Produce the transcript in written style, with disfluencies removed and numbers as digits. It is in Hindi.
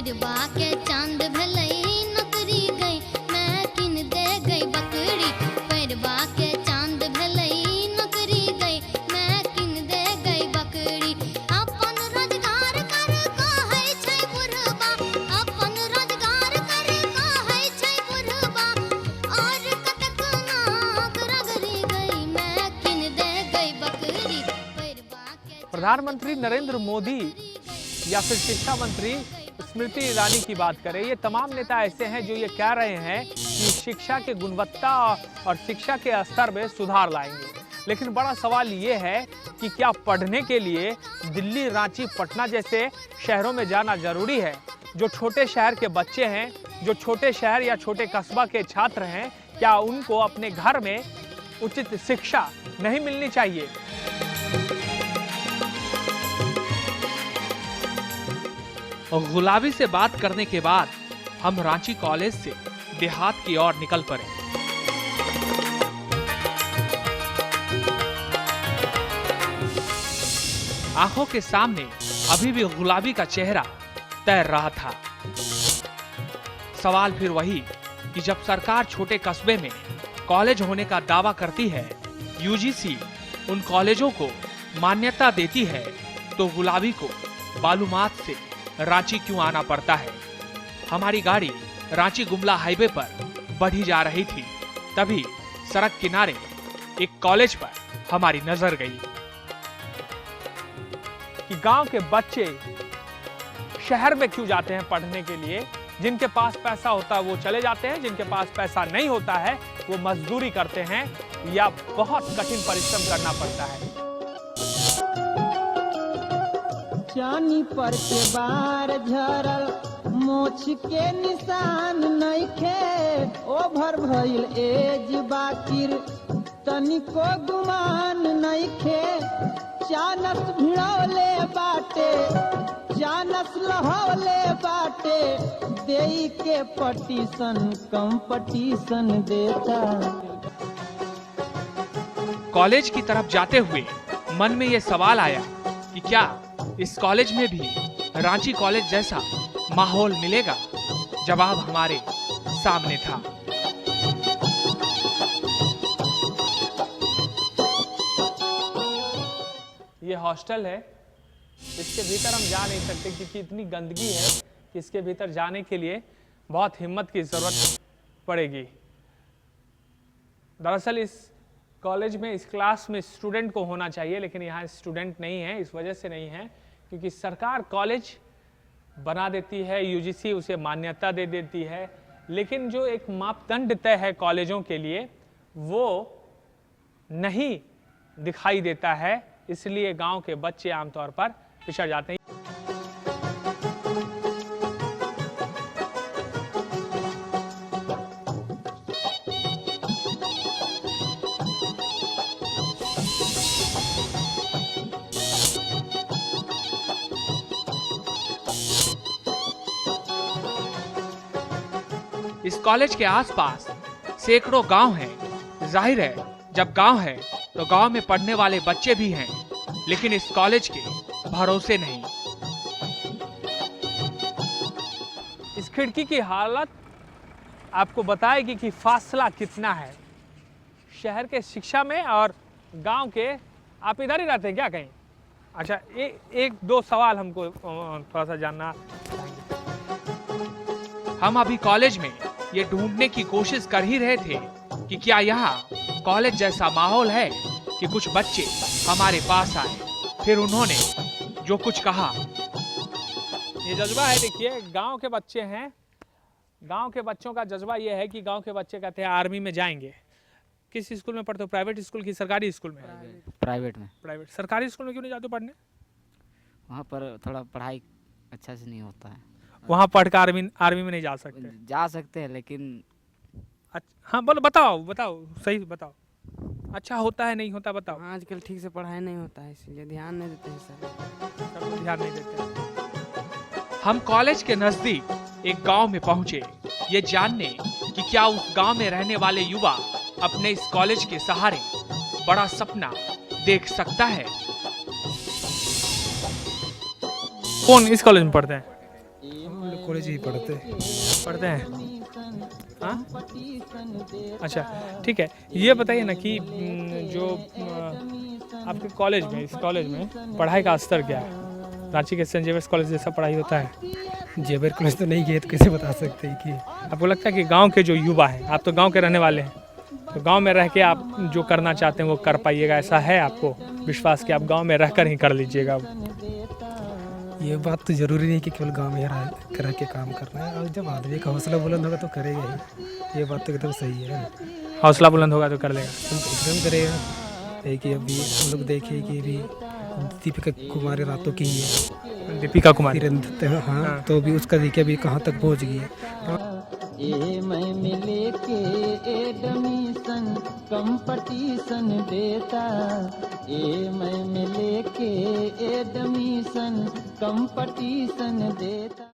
पैरवा के चांद भलई नौकरी गई मैं किन दे गई बकरी। पैरवा के चांद भलई नौकरी गई मैं किन दे गई बकरी। अपन रोजगार कर कहै छै बुढ़बा, अपन रोजगार कर कहै छै बुढ़बा। और कतक नाग रगड़ी गई मैं किन दे गई बकरी। पैरवा के प्रधानमंत्री नरेंद्र मोदी या फिर शिक्षा मंत्री स्मृति ईरानी की बात करें, ये तमाम नेता ऐसे हैं जो ये कह रहे हैं कि शिक्षा की गुणवत्ता और शिक्षा के स्तर में सुधार लाएंगे। लेकिन बड़ा सवाल ये है कि क्या पढ़ने के लिए दिल्ली, रांची, पटना जैसे शहरों में जाना जरूरी है? जो छोटे शहर के बच्चे हैं, जो छोटे शहर या छोटे कस्बा के छात्र हैं, क्या उनको अपने घर में उचित शिक्षा नहीं मिलनी चाहिए? और गुलाबी से बात करने के बाद हम रांची कॉलेज से देहात की ओर निकल पड़े। आंखों के सामने अभी भी गुलाबी का चेहरा तैर रहा था। सवाल फिर वही कि जब सरकार छोटे कस्बे में कॉलेज होने का दावा करती है, यूजीसी उन कॉलेजों को मान्यता देती है, तो गुलाबी को बालूमाथ से रांची क्यों आना पड़ता है? हमारी गाड़ी रांची गुमला हाईवे पर बढ़ी जा रही थी, तभी सड़क किनारे एक कॉलेज पर हमारी नजर गई कि गांव के बच्चे शहर में क्यों जाते हैं पढ़ने के लिए। जिनके पास पैसा होता है वो चले जाते हैं, जिनके पास पैसा नहीं होता है वो मजदूरी करते हैं या बहुत कठिन परिश्रम करना पड़ता है। चानी पर के बार झरल मोछ के निशान नइखे। ओभर भइल एज बाकिर तनिको गुमान नइखे। चानस भिड़ौले बाटे, चानस लहौले बाटे। देई के पटीशन कंपटीशन देता। कॉलेज की तरफ जाते हुए मन में ये सवाल आया कि क्या इस कॉलेज में भी रांची कॉलेज जैसा माहौल मिलेगा? जवाब हमारे सामने था। ये हॉस्टल है, इसके भीतर हम जा नहीं सकते क्योंकि इतनी गंदगी है कि इसके भीतर जाने के लिए बहुत हिम्मत की जरूरत पड़ेगी। दरअसल इस कॉलेज में, इस क्लास में स्टूडेंट को होना चाहिए, लेकिन यहाँ स्टूडेंट नहीं है। इस वजह से नहीं है क्योंकि सरकार कॉलेज बना देती है, यूजीसी उसे मान्यता दे देती है, लेकिन जो एक मापदंड तय है कॉलेजों के लिए वो नहीं दिखाई देता है। इसलिए गांव के बच्चे आमतौर पर पिछड़ जाते हैं। इस कॉलेज के आसपास सैकड़ों गांव हैं। जाहिर है जब गांव है तो गांव में पढ़ने वाले बच्चे भी हैं, लेकिन इस कॉलेज के भरोसे नहीं। इस खिड़की की हालत आपको बताएगी कि फासला कितना है शहर के शिक्षा में और गांव के। आप इधर ही रहते हैं क्या कहीं? अच्छा, एक दो सवाल हमको थोड़ा सा जानना चाहेंगे। हम अभी कॉलेज में ये ढूंढने की कोशिश कर ही रहे थे कि क्या यहाँ कॉलेज जैसा माहौल है कि कुछ बच्चे हमारे पास आए। फिर उन्होंने जो कुछ कहा, ये जज्बा है। देखिए, गांव के बच्चे हैं, गांव के बच्चों का जज्बा ये है कि गांव के बच्चे कहते हैं आर्मी में जाएंगे। किस स्कूल में पढ़ते हो? प्राइवेट स्कूल की सरकारी स्कूल में? प्राइवेट में। प्राइवेट। सरकारी स्कूल में क्यों नहीं जाते पढ़ने? वहाँ पर थोड़ा पढ़ाई अच्छा से नहीं होता है। वहाँ पढ़कर आर्मी में नहीं जा सकते? जा सकते हैं लेकिन हाँ बोलो, बताओ सही बताओ। अच्छा होता है नहीं होता बताओ। आजकल ठीक से पढ़ाई नहीं होता है, इसलिए ध्यान नहीं देते हैं सब ध्यान नहीं देते। हम कॉलेज के नजदीक एक गांव में पहुंचे, ये जानने कि क्या उस गांव में रहने वाले युवा अपने इस कॉलेज के सहारे बड़ा सपना देख सकता है। कौन इस कॉलेज में पढ़ते हैं? कॉलेज ही पढ़ते हैं? हाँ, अच्छा ठीक है। ये बताइए ना कि जो आपके कॉलेज में, इस कॉलेज में पढ़ाई का स्तर क्या है? रांची के सेंट जेवियर्स कॉलेज जैसा पढ़ाई होता है? जेवर कॉलेज तो नहीं गए तो कैसे बता सकते हैं कि आपको लगता है कि गांव के जो युवा हैं, आप तो गांव के रहने वाले हैं, तो गांव में रह के आप जो करना चाहते हैं वो कर पाइएगा, ऐसा है आपको विश्वास कि आप गांव में रहकर ही कर लीजिएगा? ये बात तो ज़रूरी नहीं कि केवल गांव में रह के काम करना है, और जब आदमी का हौसला बुलंद होगा तो करेगा ही। ये बात तो एकदम सही है, हौसला बुलंद होगा तो कर लेगा। एकदम करेगा। है कि अभी हम लोग देखे कि अभी दीपिका कुमारी रातों की ही है, दीपिका कुमारी, हाँ, तो भी उसका देखिए अभी कहाँ तक पहुँच गई है। ए मैं मिले के एडमिशन कंपटीशन देता, ए मैं मिले के एडमिशन कंपटीशन देता।